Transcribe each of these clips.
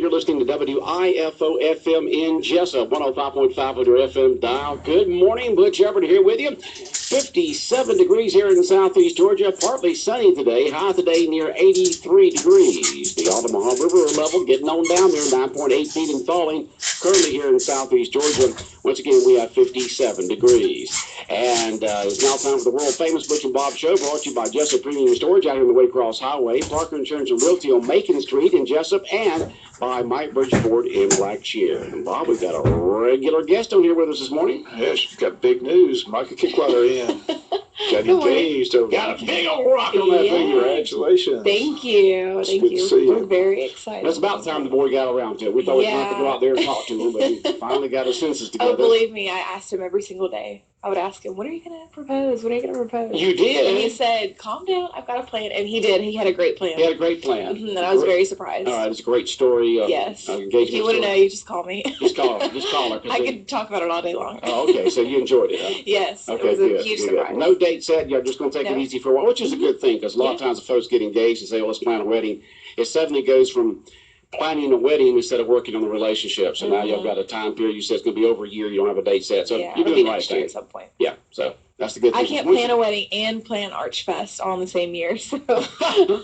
You're listening to WIFO FM in Jessup, 105.5 with your FM dial. Good morning, Butch here with you. 57 degrees here in southeast Georgia. Partly sunny today. High today near 83 degrees. The Altamaha River level getting on down there, 9.8 feet and falling. Currently here in southeast Georgia, once again, we have 57 degrees. And it's now time for the world-famous Butch and Bob Show, brought to you by Jessup Premium Storage out here on the Waycross Highway, Parker Insurance and Realty on Macon Street in Jessup, and by Mike Bridgeport in Blackshear. And Bob, we've got a regular guest on here with us this morning. Yes, we've got big news. Micah Kickwater in. Got engaged. Got a big old rock on that finger. Congratulations. Thank you. It's Thank good you. to see you. We're very excited. That's about the time the boy got around to it. We thought we were going to have to go out there and talk to him, but he finally got his senses together. Oh, believe me, I asked him every single day. I would ask him, when are you going to propose? When are you going to propose? You did? And he said, calm down, I've got a plan. And he did. He had a great plan. He had a great plan. And I was very surprised. All right, it's a great story. Yes. Engagement if you want to know, you just call me. Just call her. Just call her. I could talk about it all day long. Oh, okay. So you enjoyed it, huh? Yes. Okay, it was a huge surprise. No date set. You're just going to take it easy for a while, which is a good thing, because a lot of times the folks get engaged and say, well, let's plan a wedding. It suddenly goes from planning a wedding instead of working on the relationship. So now you've got a time period. You said it's going to be over a year. You don't have a date set. So you're doing the right thing. At some point. Yeah. So that's the good thing. I can't plan a wedding and plan Archfest all in the same year. So I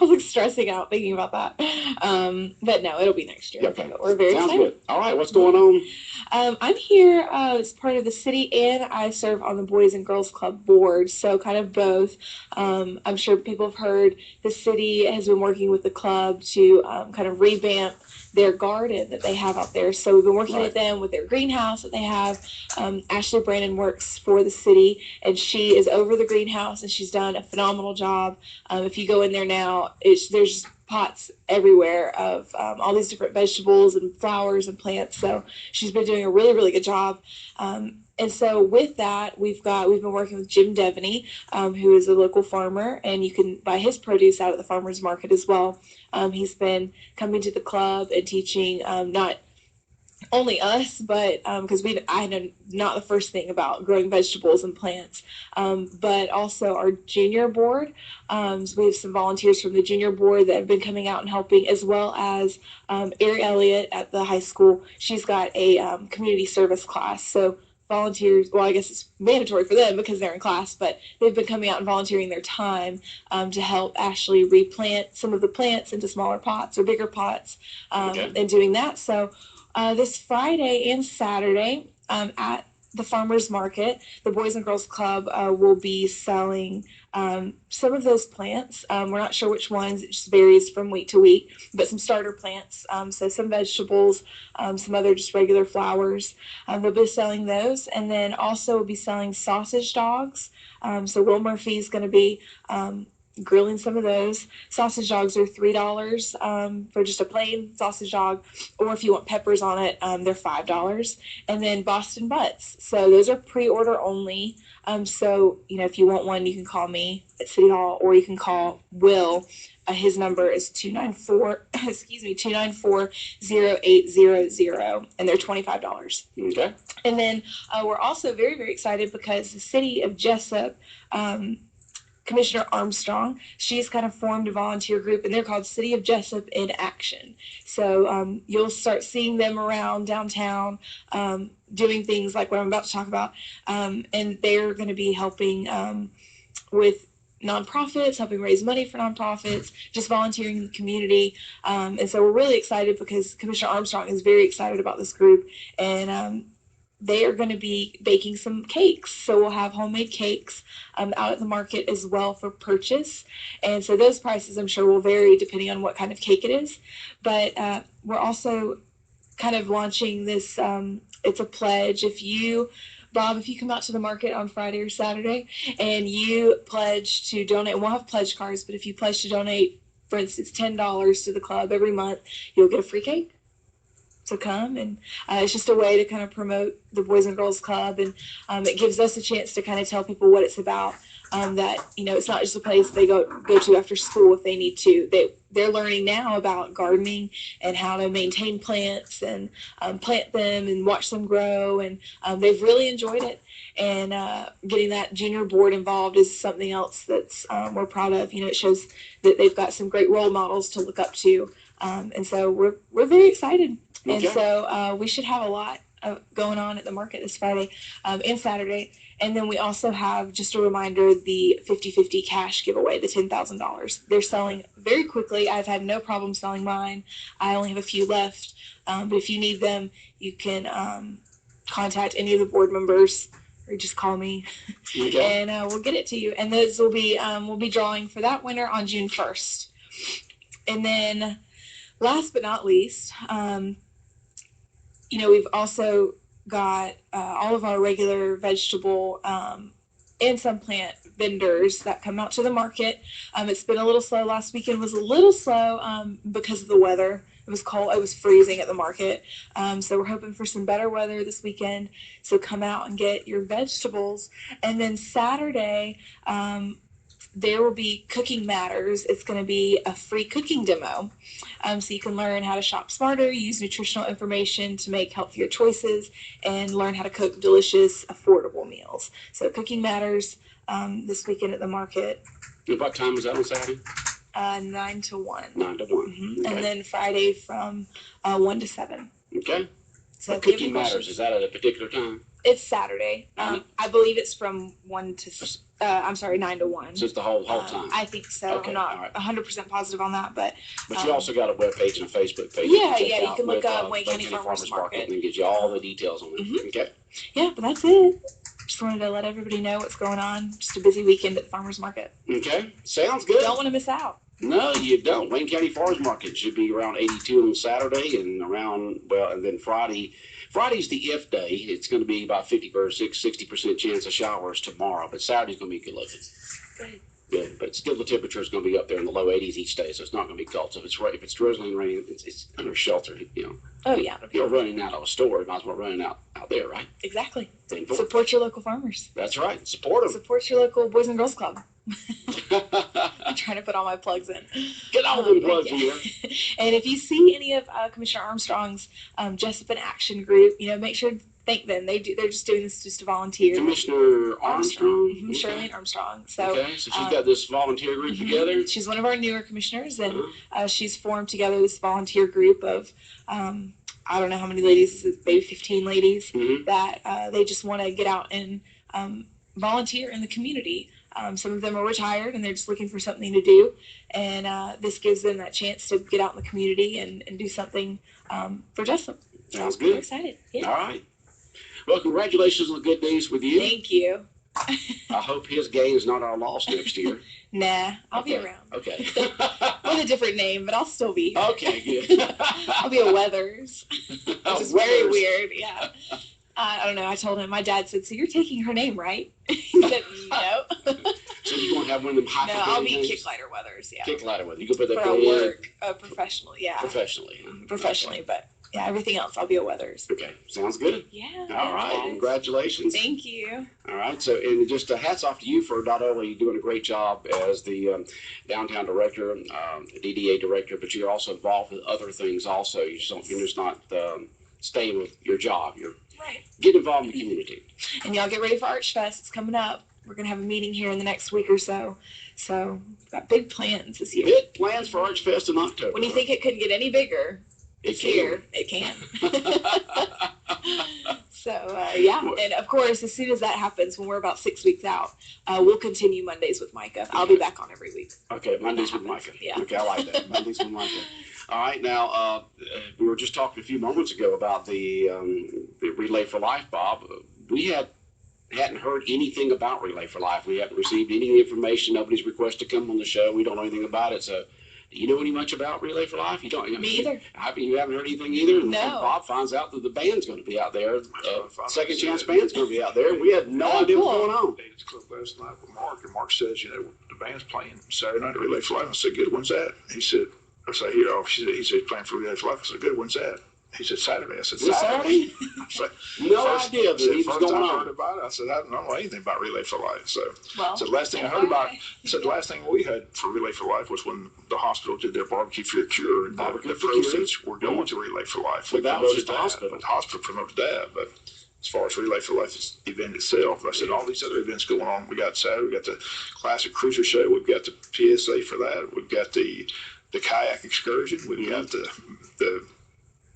was like stressing out thinking about that. But no, it'll be next year. Okay. But we're very Sounds excited. Good. All right. What's going on? I'm here as part of the city, and I serve on the Boys and Girls Club board, so kind of both. I'm sure people have heard the city has been working with the club to kind of revamp their garden that they have out there. So we've been working with them with their greenhouse that they have. Ashley Brandon works for the city, and she is over the greenhouse, and she's done a phenomenal job. If you go in there now, there's pots everywhere of all these different vegetables and flowers and plants. So she's been doing a really, really good job. And so with that, we've been working with Jim Devaney, who is a local farmer, and you can buy his produce out at the farmer's market as well. He's been coming to the club and teaching not only us, but because I know not the first thing about growing vegetables and plants, but also our junior board. So we have some volunteers from the junior board that have been coming out and helping, as well as Ari Elliott at the high school. She's got a community service class. So volunteers, well, I guess it's mandatory for them because they're in class, but they've been coming out and volunteering their time to help Ashley replant some of the plants into smaller pots or bigger pots and doing that. So this Friday and Saturday at the farmers market, the Boys and Girls Club will be selling some of those plants. We're not sure which ones. It just varies from week to week, but some starter plants. So some vegetables, some other just regular flowers. They'll be selling those. And then also we'll be selling sausage dogs. So Will Murphy's going to be grilling some of those. Sausage dogs are $3 for just a plain sausage dog, or if you want peppers on it, they're $5. And then Boston Butts, so those are pre-order only. So if you want one, you can call me at City Hall, or you can call Will. His number is 294-0800, and they're $25. Okay. And then we're also very, very excited because the city of Jessup, Commissioner Armstrong, she's kind of formed a volunteer group, and they're called City of Jessup in Action. So you'll start seeing them around downtown doing things like what I'm about to talk about, and they're going to be helping with nonprofits, helping raise money for nonprofits, just volunteering in the community. And so we're really excited because Commissioner Armstrong is very excited about this group, and they are going to be baking some cakes. So we'll have homemade cakes out at the market as well for purchase. And so those prices, I'm sure, will vary depending on what kind of cake it is. But we're also kind of launching this, it's a pledge. Bob, if you come out to the market on Friday or Saturday and you pledge to donate, and we'll have pledge cards, but if you pledge to donate, for instance, $10 to the club every month, you'll get a free cake. So come, and it's just a way to kind of promote the Boys and Girls Club, and it gives us a chance to kind of tell people what it's about. That it's not just a place they go to after school if they need to. They're learning now about gardening and how to maintain plants and plant them and watch them grow, and they've really enjoyed it. And getting that junior board involved is something else that's we're proud of. It shows that they've got some great role models to look up to And so we're very excited. And Okay. so we should have a lot going on at the market this Friday and Saturday. And then we also have, just a reminder, the 50-50 cash giveaway, the $10,000. They're selling very quickly. I've had no problem selling mine. I only have a few left. But if you need them, you can contact any of the board members or just call me. Okay. And we'll get it to you. And those will be, we'll be drawing for that winner on June 1st. And then last but not least, we've also got all of our regular vegetable and some plant vendors that come out to the market. It's been a little slow. Last weekend was a little slow because of the weather. It was cold. It was freezing at the market. So we're hoping for some better weather this weekend. So come out and get your vegetables. And then Saturday, there will be Cooking Matters. It's going to be a free cooking demo. So you can learn how to shop smarter, use nutritional information to make healthier choices, and learn how to cook delicious, affordable meals. So Cooking Matters this weekend at the market. And what time is that on Saturday? 9 to 1. 9 to 1. Mm-hmm. Okay. And then Friday from 1 to 7. Okay. So Cooking Matters, is that at a particular time? It's Saturday. I believe it's from 9 to 1. So it's the whole time? I think so. Okay, I'm not right. 100% positive on that, but you also got a webpage and a Facebook page. Yeah, you can look up Wayne County Farmers Market. And then get you all the details on it. Mm-hmm. Okay. Yeah, but that's it. Just wanted to let everybody know what's going on. Just a busy weekend at the farmers market. Okay. Sounds good. Don't want to miss out. No, you don't. Wayne County Farmers Market should be around 82 on Saturday and and then Friday. Friday's the if day. It's going to be about 60% chance of showers tomorrow, but Saturday's going to be good looking. Good. Good, but still the temperature is going to be up there in the low 80s each day, so it's not going to be cold. So if it's drizzling and raining, it's under shelter, Oh, yeah. You're running out of a store, you might as well run out there, right? Exactly. Same Support your local farmers. That's right. Support them. Support your local Boys and Girls Club. I'm trying to put all my plugs in. Get all them plugs in here. And if you see any of Commissioner Armstrong's Jessup in Action group, make sure to thank them. They're just doing this just to volunteer. Commissioner Armstrong? Mm-hmm. Shirley Armstrong. So she's got this volunteer group together? She's one of our newer commissioners, and she's formed together this volunteer group of I don't know how many ladies, maybe 15 ladies, that they just want to get out and volunteer in the community. Some of them are retired and they're just looking for something to do, and this gives them that chance to get out in the community and do something for Jessup. Sounds good. I'm excited. Yeah. All right. Well, congratulations on the good news with you. Thank you. I hope his gain is not our loss next year. Nah, I'll be around. Okay. With a different name, but I'll still be here. Okay, good. I'll be a Weathers, which is very weird. Yeah. I don't know. I told him, my dad said, "So you're taking her name, right?" He said, "No." So you're going to have one of them high. No, I'll be Kicklighter Weathers. Yeah. Kicklighter Weathers. You can put that for work professionally. Yeah. Professionally. Professionally, but yeah, everything else I'll be a Weathers. Okay, sounds good. Yeah. All right, guys. Congratulations. Thank you. All right, so and just hats off to you for not only doing a great job as the downtown director, DDA director, but you're also involved with other things. Also, you're just not staying with your job. You're getting involved in the community. And y'all get ready for Arch Fest. It's coming up. We're gonna have a meeting here in the next week or so. So we've got big plans this year. Big plans for Arch Fest in October. When you think it couldn't get any bigger, it's here. It can. So, and of course, as soon as that happens, when we're about 6 weeks out, we'll continue Mondays with Micah. I'll be back on every week. Okay, Mondays with Micah. Yeah. Okay, I like that. Mondays with Micah. All right, now, we were just talking a few moments ago about the Relay for Life, Bob. We hadn't heard anything about Relay for Life. We haven't received any information. Nobody's requested to come on the show. We don't know anything about it. So, do you know any much about Relay for Life? You don't. Me either. You haven't heard anything either. No. And Bob finds out that the band's going to be out there. Second Chance Band's going to be out there. We had no idea what's going on. David's Club last night with Mark, and Mark says, the band's playing Saturday night at Relay for Life. I said, good. When's that? He said, he said, playing for Relay for Life. I said, good. When's that? He said, Saturday. I said, Saturday? No idea that he was first going time on. I heard about it, I said, I don't know anything about Relay for Life. So the last thing I heard FYI. about, the last thing we had for Relay for Life was when the hospital did their barbecue for the cure, and the proceeds were going to Relay for Life. So that was just the hospital. The hospital promoted that, but as far as Relay for Life event itself, I said all these other events going on. We got Saturday, we got the Classic Cruiser Show, we've got the PSA for that, we've got the the kayak excursion. We've got the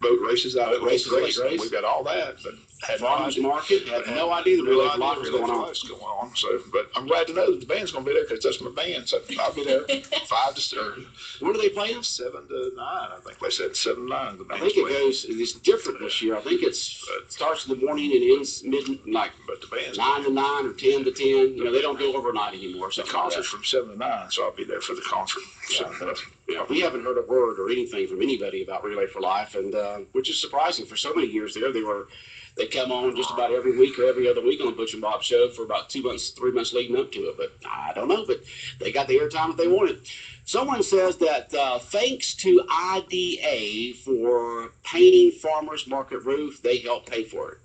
boat races out at Lake Grace. We've got all that, but had Farmers market. Had no idea the Relay for Life was going on. So, but I'm glad to know that the band's going to be there because that's my band. So I'll be there 5 to When are they playing? 7 to 9. I think they said 7 to 9. I think it goes. It's different this year. I think it starts in the morning and ends midnight. But the band's 9 to 9 or 10 to 10. You know, they don't go overnight anymore. The concert's from 7 to 9, so I'll be there for the concert. So, yeah, we haven't heard a word or anything from anybody about Relay for Life, and which is surprising. For so many years there, they come on just about every week or every other week on the Butch and Bob show for about 2 months, 3 months leading up to it. But I don't know. But they got the airtime that they wanted. Someone says that thanks to IDA for painting Farmers Market roof, they help pay for it.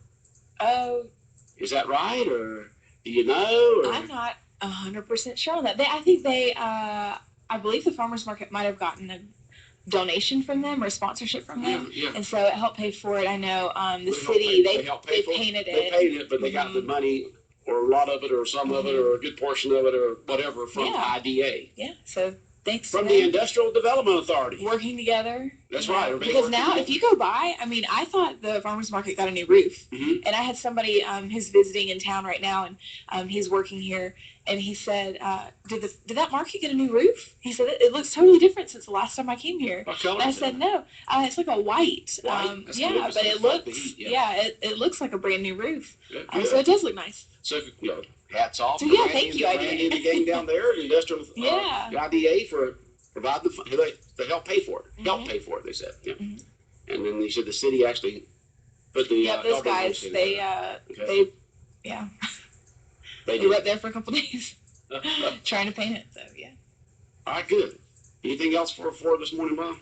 Oh, is that right, or do you know? Or? I'm not 100% sure on that. I think I believe the farmers market might have gotten a donation from them or sponsorship from them, and so it helped pay for it. I know the city they painted it. They paid it, but they got the money, or a lot of it, or some of it, or a good portion of it, or whatever from IDA. Yeah. So thanks from the Industrial Development Authority. Working together. That's right. Because now, if you go by, I mean, I thought the farmers market got a new roof, and I had somebody who's visiting in town right now, and he's working here. And he said, did that market get a new roof? He said, it looks totally different since the last time I came here. And I said, no, it's like a white. Yeah, but it looks, it looks like a brand new roof. So it does look nice. So, hats off. So, yeah, thank you, IDA. The gang down there, the Industrial IDA for providing they help pay for it. Help pay for it, they said. Yeah. And then they said the city actually put the those guys, they we were up there for a couple days trying to paint it. So all right, good. Anything else for this morning, Bob?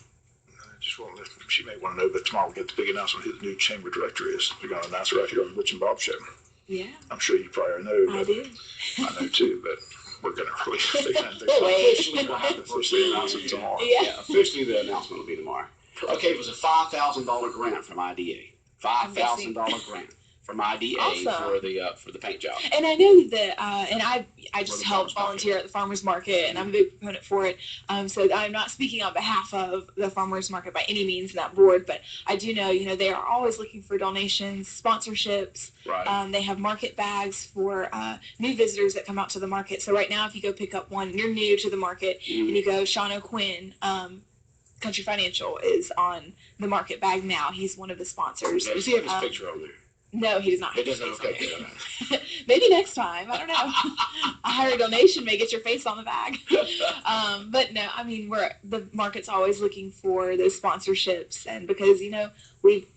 Just want to, she may want to know, but tomorrow we'll get the big announcement who the new chamber director is. We're going to announce it right here on the Butch and Bob show. Yeah. I'm sure you probably know. I do. I know too, but we're going to release it. Officially, we'll have the first announcement tomorrow. Yeah, officially the announcement will be tomorrow. Okay, it was a $5,000 grant from IDA. $5,000 grant from IDA for the paint job. And I know that, and I just help volunteer at the farmers market, and I'm a big proponent for it. So I'm not speaking on behalf of the farmers market by any means in that board, but I do know, they are always looking for donations, sponsorships. Right. They have market bags for new visitors that come out to the market. So right now, if you go pick up one, you're new to the market, and you go, Sean O'Quinn, Country Financial is on the market bag now. He's one of the sponsors. Does he have his picture on there? No, he does not. It doesn't. Okay. Maybe next time. I don't know. A higher donation may get your face on the bag. But no, I mean, the market's always looking for those sponsorships, and because we've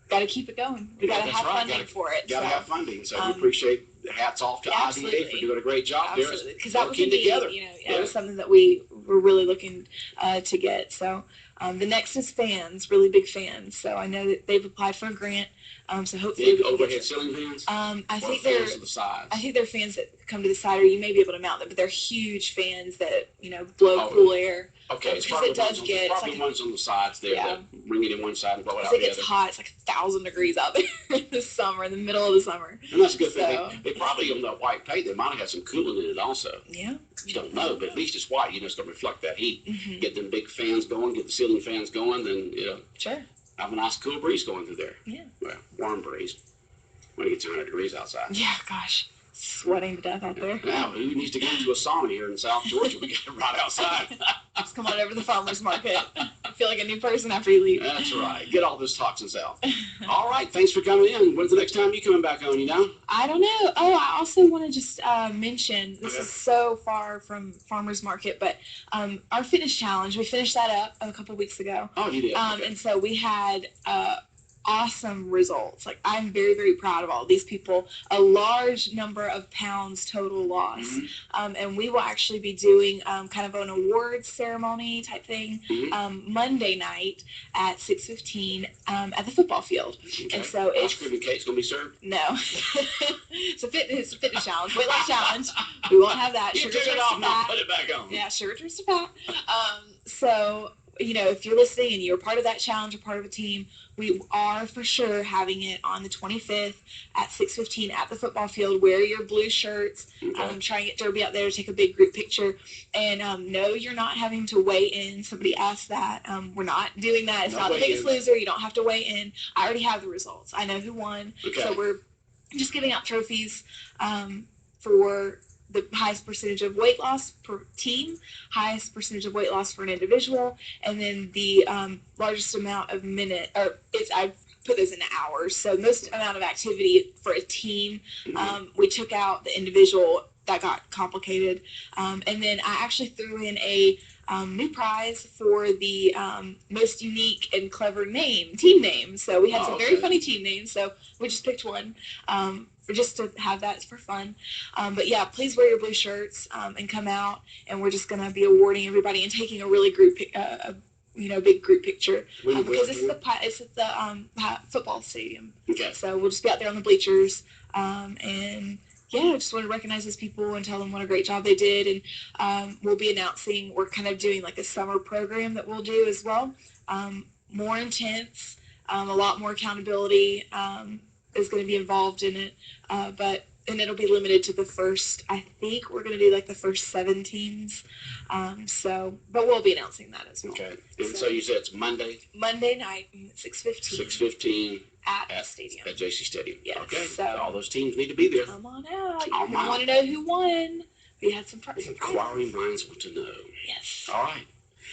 got to keep it going. We got to have funding for it. Got to have funding. So we appreciate. Hats off to IDA for doing a great job there. Because that was together. It was something that we were really looking to get. So the next is fans, really big fans. So I know that they've applied for a grant. So hopefully big overhead ceiling fans. I think they're the sides. I think they're fans that come to the side, or you may be able to mount them, but they're huge fans that blow cool air. Okay, it's probably ones on the sides there that bring it in one side and blow it out the other. It gets hot. It's like 1,000 degrees out there in the summer, in the middle of the summer. And that's a good thing. They probably on the white paint, they might have had some cooling in it also. Yeah. You don't know, but at least it's white. It's going to reflect that heat. Get them big fans going, get the ceiling fans going, then Sure. Have a nice cool breeze going through there. Yeah. Well, warm breeze when it gets 200 degrees outside. Yeah, gosh. Sweating to death out there. Now, who needs to go to a sauna here in South Georgia? We get it right outside. Just come on over to the farmer's market. I feel like a new person after you leave. That's right. Get all those toxins out. All right. Thanks for coming in. When's the next time you coming back on, I don't know. Oh, I also want to just mention, this is so far from farmer's market, but our fitness challenge, we finished that up a couple weeks ago. Oh, you did? Okay. And so we had awesome results. Like, I'm very, very proud of all these people. A large number of pounds total loss. And we will actually be doing kind of an awards ceremony type thing Monday night at 6:15 at the football field. Okay. And so ice cream and cake's going to be served? No. It's a fitness challenge, weight loss challenge. We won't have that. You took it off, now put it back on. Yeah, sugar turns to fat. So if you're listening and you're part of that challenge or part of a team, we are for sure having it on the 25th at 6:15 at the football field. Wear your blue shirts. Okay. Try and get Derby out there to take a big group picture. And no, you're not having to weigh in. Somebody asked that. We're not doing that. It's No not the Biggest weigh-in. Loser. You don't have to weigh in. I already have the results. I know who won. Okay. So we're just giving out trophies for the highest percentage of weight loss per team, highest percentage of weight loss for an individual, and then the largest amount of I put those in hours. So most amount of activity for a team. We took out the individual. That got complicated. And then I actually threw in a new prize for the most unique and clever team name. So we had some very funny team names. So we just picked one for just to have that for fun. But yeah, please wear your blue shirts and come out. And we're just gonna be awarding everybody and taking a really big group picture because it's at the football stadium. Okay. So we'll just be out there on the bleachers and. Yeah, I just want to recognize those people and tell them what a great job they did. And we'll be announcing, we're kind of doing like a summer program that we'll do as well. More intense, a lot more accountability is going to be involved in it. And it'll be limited to I think we're going to do like the first 7 teams. But we'll be announcing that as well. Okay. And so you said it's Monday night, 6:15. 6:15 at the stadium. At JC Stadium. Yes. Okay. So all those teams need to be there. come on out. Oh, You want to know who won? We had some prizes. Inquiring minds want to know. Yes. All right.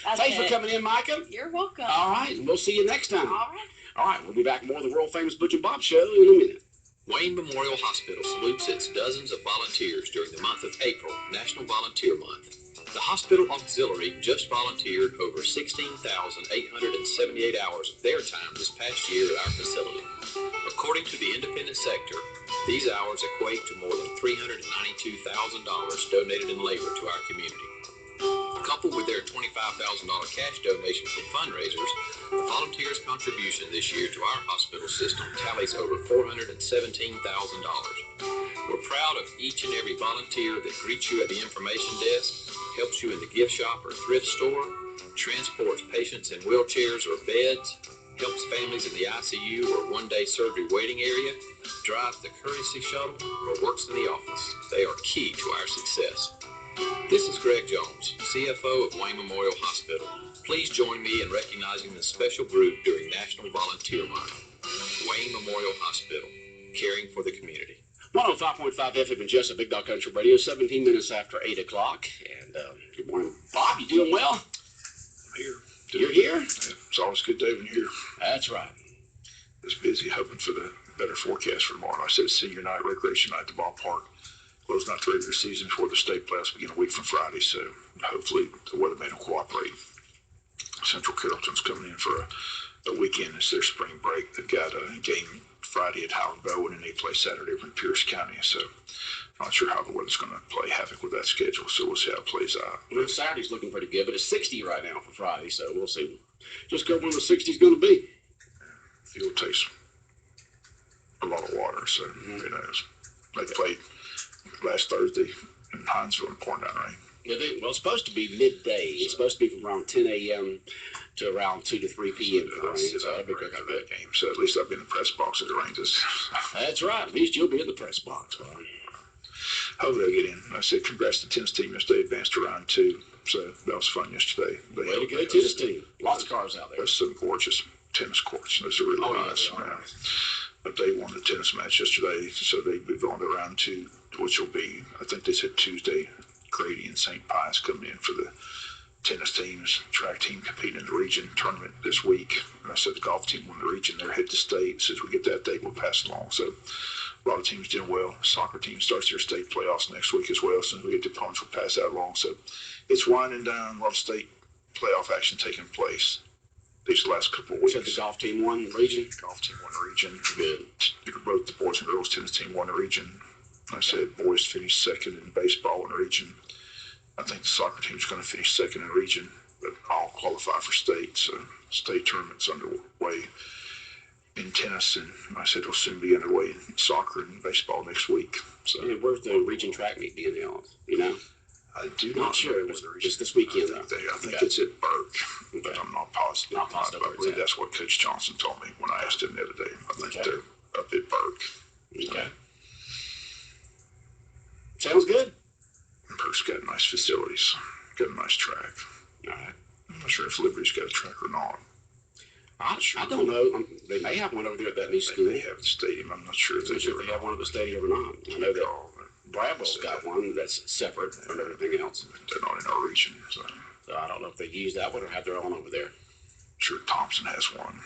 That's Thanks it. for coming in, Micah. You're welcome. All right. And we'll see you next time. All right. All right. We'll be back more of the world famous Butch and Bob show in a minute. Wayne Memorial Hospital salutes its dozens of volunteers during the month of April, National Volunteer Month. The hospital auxiliary just volunteered over 16,878 hours of their time this past year at our facility. According to the independent sector, these hours equate to more than $392,000 donated in labor to our community. Coupled with their $25,000 cash donation from fundraisers, the volunteers' contribution this year to our hospital system tallies over $417,000. We're proud of each and every volunteer that greets you at the information desk, helps you in the gift shop or thrift store, transports patients in wheelchairs or beds, helps families in the ICU or one-day surgery waiting area, drives the courtesy shuttle, or works in the office. They are key to our success. This is Greg Jones, CFO of Wayne Memorial Hospital. Please join me in recognizing the special group during National Volunteer Month. Wayne Memorial Hospital, caring for the community. 105.5 FM in Jessup, Big Dog Country Radio, 17 minutes after 8 o'clock. And good morning. Bob, you doing well? I'm here. You're here? Yeah, it's always a good day when you're here. That's right. Just busy hoping for the better forecast for tomorrow. I said senior night, recreation night at the ballpark. Closing out the regular season before the state playoffs begin a week from Friday, so hopefully the weatherman will cooperate. Central Carrollton's coming in for a weekend. It's their spring break. They've got a game Friday at Howard Bowen, and they play Saturday over in Pierce County, so I'm not sure how the weather's going to play havoc with that schedule, so we'll see how it plays out. Well, Saturday's looking pretty good, but it's 60 right now for Friday, so we'll see. Just go when the 60's going to be. Field takes a lot of water, so who knows. They played last Thursday in Hinesville and pouring down rain. Yeah, well, it's supposed to be midday. It's supposed to be from around 10 a.m. to around 2 to 3 p.m. So that'll be good for that game. So at least I'll be in the press box if it rains. That's right. At least you'll be in the press box. Hopefully they'll get in. I said congrats to the tennis team yesterday. Advanced to round 2. So that was fun yesterday. Way to go, tennis team. Lots of cars out there. There's some gorgeous tennis courts. Those are really nice. Yeah. But they won the tennis match yesterday, so they moved on to round 2, which will be, I think they said Tuesday. Grady and St. Pius coming in for the tennis teams. Track team competing in the region tournament this week. And I said the golf team won the region. They're head to state. As soon as we get that date, we'll pass it along. So a lot of teams doing well. Soccer team starts their state playoffs next week as well. As soon as we get the opponents, we'll pass that along. So it's winding down. A lot of state playoff action taking place these last couple of weeks. So the golf team won the region? Golf team won the region. Good. Both the boys and girls tennis team won the region. I said boys finished second in baseball in the region. I think the soccer team's going to finish second in the region, but all qualify for state. So state tournament's underway in tennis, and I said it'll soon be underway in soccer and baseball next week. So where's the region track meet being held? You know? I do Not not sure. know It was whether just this weekend, I think Okay. it's at Burke, but Okay. I'm not positive. Not positive I where it's believe at. that's what Coach Johnson told me when I asked him the other day. I think Okay. they're up at Burke. Okay. Sounds good. Burke's got nice facilities, got a nice track. All right. I'm not sure if Liberty's got a track or not. I don't know. They may have one over there at that new school. They have the stadium. I'm not sure if I'm not sure if they have one at the stadium or not. I know that Bradwell's got one that's separate from everything else. They're not in our region, so So I don't know if they use that one or have their own over there. I'm sure Thompson has one.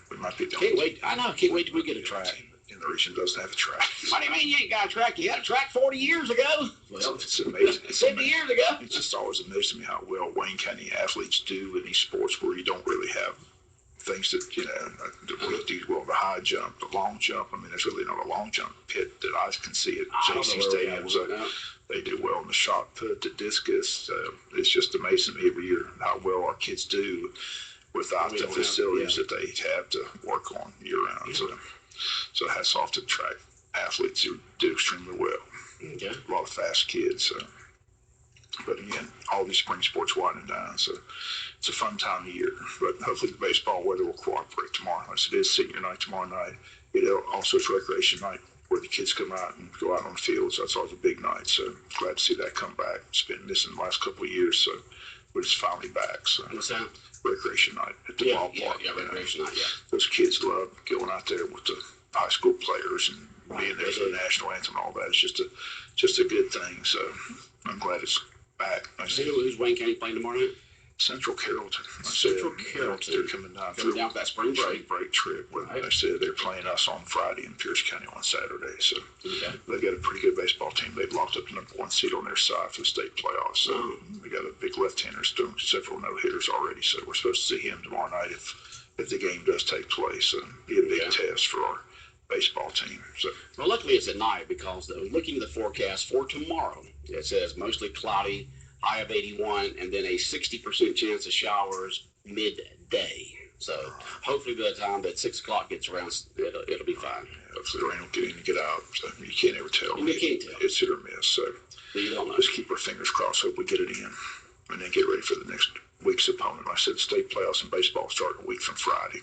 We might be the Can't only wait. I know. Can't wait till we get a track. team in the region doesn't have a track. What do you mean you ain't got a track? You had a track 40 years ago. Well, It's amazing. 70 years ago. It's just always amazing me how well Wayne County athletes do in these sports where you don't really have things that, that we do well, the high jump, the long jump. I mean, there's really not a long jump pit that I can see at I don't JC know where we Stadium. have So one now. they do well in the shot put, the discus. It's just amazing to me every year how well our kids do without We the don't have- facilities that they have to work on year round. Yeah. So hats off to the track athletes who do extremely well. Okay. A lot of fast kids. But again, all these spring sports winding down, so it's a fun time of year. But hopefully the baseball weather will cooperate tomorrow. As it is senior night tomorrow night, also it's recreation night where the kids come out and go out on the field. So that's always a big night. So glad to see that come back. It's been missing the last couple of years, so we're just finally back. So What's that? recreation night at the Yeah, ballpark. yeah, recreation night, yeah. Those kids love going out there with the high school players and being there for the national anthem and all that. It's just a good thing. So I'm glad it's back. Who's Wayne County playing tomorrow night? Central Carrollton. Central Carrollton. They're coming down Coming down for that spring break. trip. Well, Right. I said they're playing us on Friday in Pierce County on Saturday. So Okay. they've got a pretty good baseball team. They've locked up the number one seed on their side for the state playoffs. So Oh. we got a big left-hander doing several no-hitters already. So we're supposed to see him tomorrow night if the game does take place. So be a big test for our baseball team. So Well, luckily it's at night because looking at the forecast for tomorrow, it says mostly cloudy, high of 81, and then a 60% chance of showers midday. So hopefully by the time that 6 o'clock gets around, it'll be fine. hopefully the rain will get in and get out. So you can't ever tell. You can't tell. It's hit or miss. So But you don't know. just keep our fingers crossed. Hope we get it in, and then get ready for the next week's opponent. Like I said, the state playoffs in baseball start a week from Friday.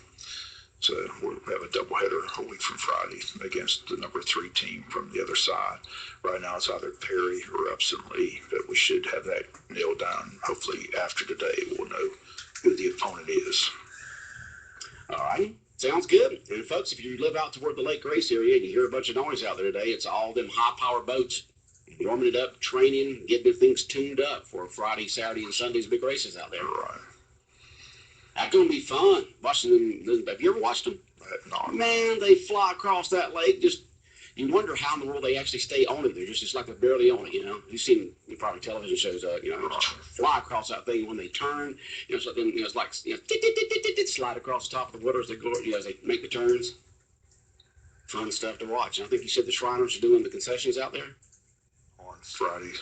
So we'll have a doubleheader a week from Friday against the number 3 team from the other side. Right now it's either Perry or Upson Lee, but we should have that nailed down. Hopefully after today we'll know who the opponent is. All right. Sounds good. And folks, if you live out toward the Lake Grace area and you hear a bunch of noise out there today, it's all them high-power boats warming it up, training, getting things tuned up for Friday, Saturday, and Sunday's big races out there. Right. That's going to be fun. Watching them. Have you ever watched them? Not Man, they fly across that lake. Just you wonder how in the world they actually stay on it. They're just like they're barely on it. You've seen probably television shows. Fly across that thing when they turn. So then it's like slide across the top of the water as they go. As they make the turns. Fun stuff to watch. And I think you said the Shriners are doing the concessions out there. on Friday,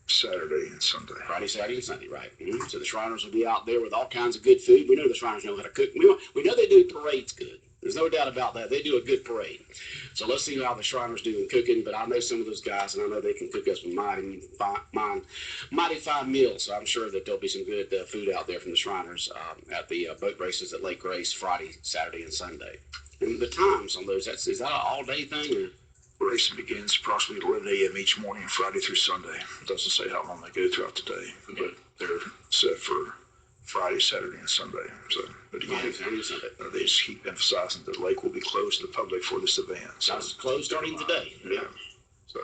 Saturday, and Sunday. Friday, Saturday, and Sunday, right? Mm-hmm. So the Shriners will be out there with all kinds of good food. We know the Shriners know how to cook. We know they do parades good. There's no doubt about that. They do a good parade. So let's see how the Shriners do in cooking. But I know some of those guys, and I know they can cook us some mighty fine meals. So I'm sure that there'll be some good food out there from the Shriners at the boat races at Lake Grace Friday, Saturday, and Sunday. And the times on those, is that an all-day thing? Or? Racing begins approximately 11 a.m. each morning, Friday through Sunday. It doesn't say how long they go throughout the day, but they're set for Friday, Saturday, and Sunday. So, but again, Friday, Saturday, and Sunday. they just keep emphasizing that the lake will be closed to the public for this event. So It's closed starting today. Yeah. So,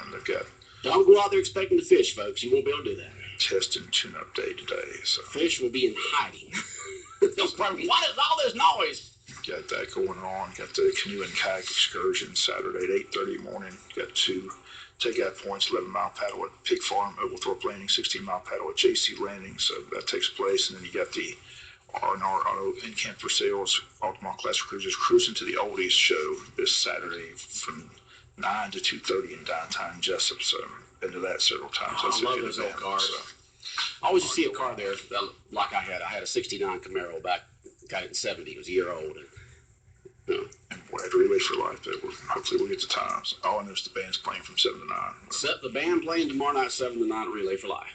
and they've got Don't go out there expecting to fish, folks. You won't be able to do that. test and tune-up day today. So Fish will be in hiding. They'll probably, what is all this noise? got that going on. Got the canoe and kayak excursion Saturday at 8:30 in the morning. Got 2 takeout points, 11-mile paddle at Pig Farm, Oglethorpe Landing, 16-mile paddle at JC Landing. So that takes place. And then you got the R&R Auto in-camp for sales, Altamont Classic Cruisers cruising to the Oldies show this Saturday from 9 to 2:30 in downtown Jessup. So been to that several times. That's I love a good those old event. cars. So, I always see a car there like I had. I had a 69 Camaro back, got it in 70. It was a year old. And, and we'll have Relay for Life. But hopefully we'll get the times. All I know is the band's playing from 7 to 9. Set the band playing tomorrow night, 7 to 9, Relay for Life.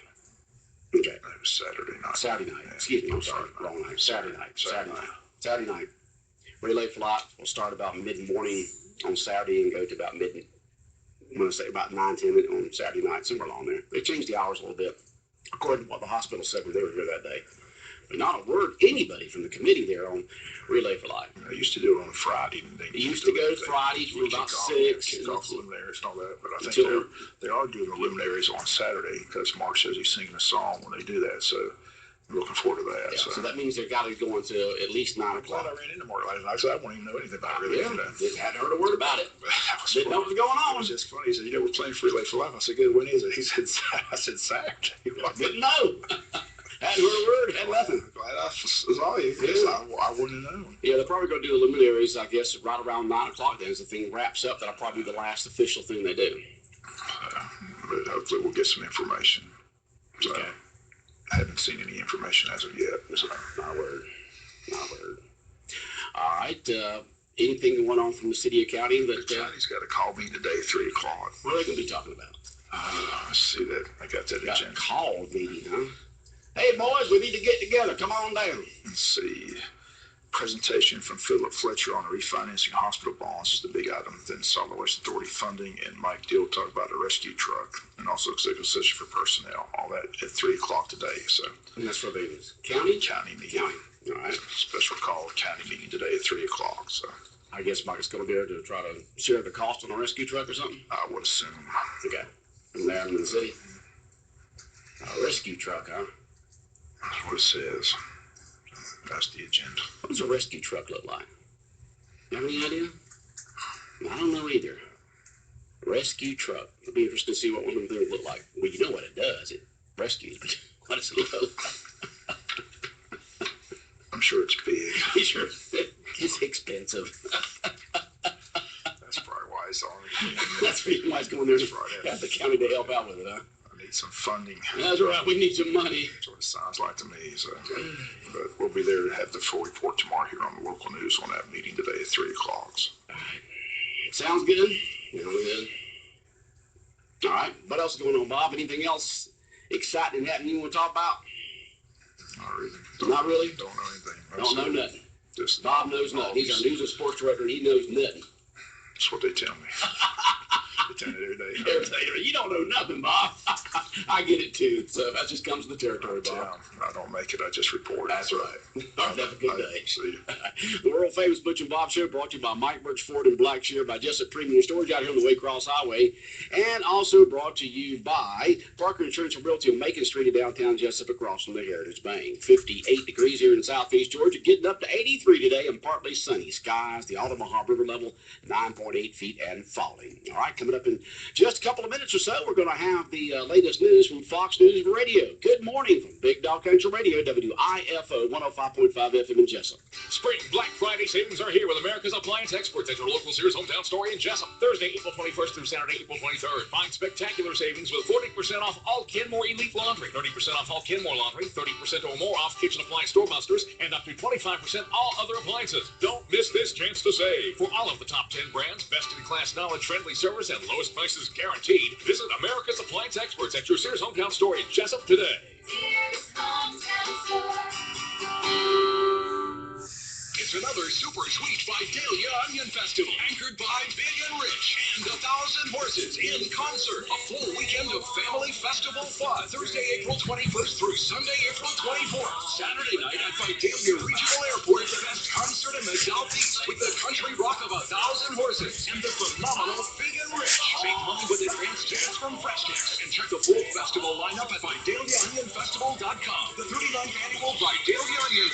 Okay. It was Saturday night. Saturday night. Excuse me, I'm sorry. Wrong night. Saturday night. Saturday night. Relay for Life will start about mid-morning on Saturday and go to about I'm going to say about 9, 10 on Saturday night, somewhere along there. They changed the hours a little bit, according to what the hospital said when they were here that day. But not a word, anybody from the committee there on Relay for Life. They used to do it on Friday. And they used to go Fridays from about 6. Kick off luminaries and all that. But I think they are doing the luminaries on Saturday because Mark says he's singing a song when they do that. So I'm looking forward to that. Yeah, so that means they've got to go until at least 9 o'clock. I ran into Mark last night. I won't even know anything about Relay for Life. Hadn't heard a word about it. Didn't know what was going on. It was just funny. He said, we're playing for Relay for Life. I said, good, when is it? He said, I said, Saturday. Didn't know. Hadn't heard a word, had nothing. That's all you. I wouldn't have known. Yeah, they're probably going to do the luminaries, I guess, right around 9 o'clock then as the thing wraps up. That'll probably be the last official thing they do. But hopefully we'll get some information. So okay. I haven't seen any information as of yet. So. Not a word. All right. Anything going on from the city or county? The county's got to call me today at 3 o'clock. What are they going to be talking about? Let's see that. I got that agenda. Call meeting, huh? Hey, boys, we need to get together. Come on down. Let's see. Presentation from Philip Fletcher on refinancing hospital bonds is the big item. Then Solid Waste Authority funding, and Mike Deal talked about a rescue truck, and also executive session for personnel. All that at 3 o'clock today. So. And that's for the county? County meeting. County. All right. Special call county meeting today at 3 o'clock. So. I guess Mike's going to be there to try to share the cost on a rescue truck or something? I would assume. Okay. From there in the city? A rescue truck, huh? That's what it says. That's the agenda. What does a rescue truck look like? You have any idea? I don't know either. Rescue truck. It'll be interesting to see what one of them things look like. Well, you know what it does. It rescues, but what does it look like? I'm sure it's big. Sure. It's expensive. That's probably why it's on. That's the reason why it's going there to have the county to help out with it, huh? I need some funding. That's right. We need some money. That's what it sounds like to me. So, but we'll be there to have the full report tomorrow here on the local news on that meeting today at 3 o'clock. All right. Sounds good. Good. All right. What else is going on, Bob? Anything else exciting happening you want to talk about? Not really. Not really? Don't know anything. Don't know nothing. Just Bob knows nothing. He's our news and sports director, and he knows nothing. That's what they tell me. They tell me every day. Every day. You don't know nothing, Bob. I get it, too. So that just comes with the territory, Bob. I don't make it. I just report. That's right. All right, have a good day. See you. The world-famous Butch and Bob Show brought to you by Mike Birch Ford and Blackshear, by Jessup Premium Storage out here on the Waycross Highway, and also brought to you by Parker Insurance and Realty on Macon Street in downtown Jessup across from the Heritage Bank. 58 degrees here in southeast Georgia, getting up to 83 today and partly sunny skies. The Omaha River level 9.8 feet and falling. All right, coming up in just a couple of minutes or so, we're going to have the latest news from Fox News Radio. Good morning from Big Dog Country Radio, WIFO 105.5 FM in Jessup. Spring Black Friday savings are here with America's Appliance Experts at your local Sears hometown store in Jessup. Thursday, April 21st through Saturday, April 23rd. Find spectacular savings with 40% off all Kenmore Elite Laundry, 30% off all Kenmore Laundry, 30% or more off kitchen appliance store busters, and up to 25% all other appliances. Don't miss this chance to save. For all of the top 10 brands, best-in-class knowledge-friendly service, and lowest prices guaranteed, visit America's Appliance Experts at your Sears hometown store in Jessup today. Sears hometown store. It's another super sweet Vidalia Onion Festival, anchored by Big and Rich and 1,000 Horses in concert. A full weekend of family festival fun. Thursday, April 21st through Sunday, April 24th. Saturday night at Vidalia Regional Airport, the best concert in the Southeast with the country rock of 1,000 Horses and the phenomenal Big and Rich. Save money with advanced tickets from Fresh Kicks and check the full festival lineup at VidaliaOnionFestival.com. The 39th annual Vidalia Onion Festival